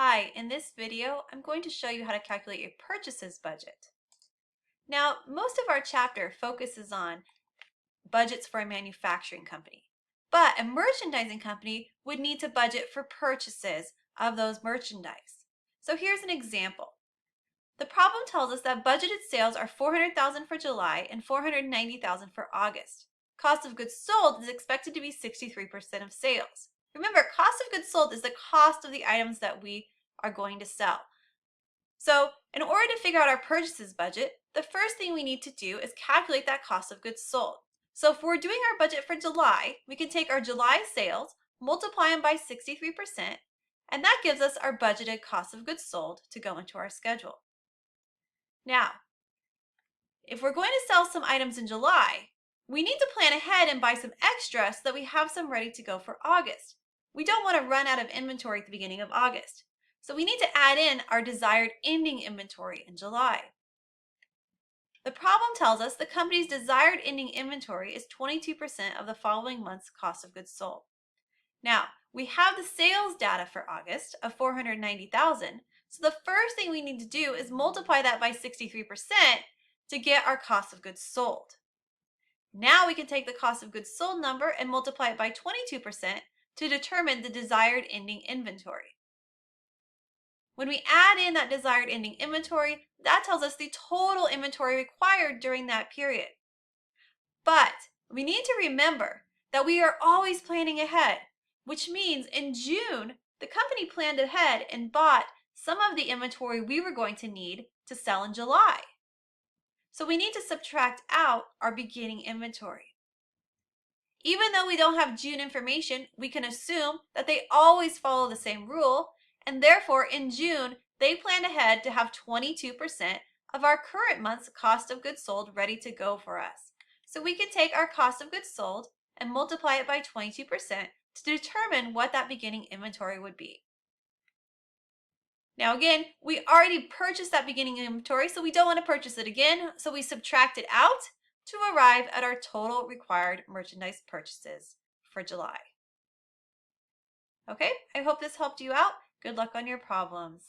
Hi, in this video, I'm going to show you how to calculate your purchases budget. Now, most of our chapter focuses on budgets for a manufacturing company, but a merchandising company would need to budget for purchases of those merchandise. So here's an example. The problem tells us that budgeted sales are $400,000 for July and $490,000 for August. Cost of goods sold is expected to be 63% of sales. Remember, cost of goods sold is the cost of the items that we are going to sell. So in order to figure out our purchases budget, the first thing we need to do is calculate that cost of goods sold. So if we're doing our budget for July, we can take our July sales, multiply them by 63%, and that gives us our budgeted cost of goods sold to go into our schedule. Now, if we're going to sell some items in July, we need to plan ahead and buy some extra so that we have some ready to go for August. We don't want to run out of inventory at the beginning of August. So we need to add in our desired ending inventory in July. The problem tells us the company's desired ending inventory is 22% of the following month's cost of goods sold. Now, we have the sales data for August of 490,000, so the first thing we need to do is multiply that by 63% to get our cost of goods sold. Now we can take the cost of goods sold number and multiply it by 22% to determine the desired ending inventory. When we add in that desired ending inventory, that tells us the total inventory required during that period. But we need to remember that we are always planning ahead, which means in June, the company planned ahead and bought some of the inventory we were going to need to sell in July. So we need to subtract out our beginning inventory. Even though we don't have June information, we can assume that they always follow the same rule, and therefore in June, they planned ahead to have 22% of our current month's cost of goods sold ready to go for us. So we can take our cost of goods sold and multiply it by 22% to determine what that beginning inventory would be. Now again, we already purchased that beginning inventory, so we don't want to purchase it again, so we subtract it out to arrive at our total required merchandise purchases for July. Okay, I hope this helped you out. Good luck on your problems.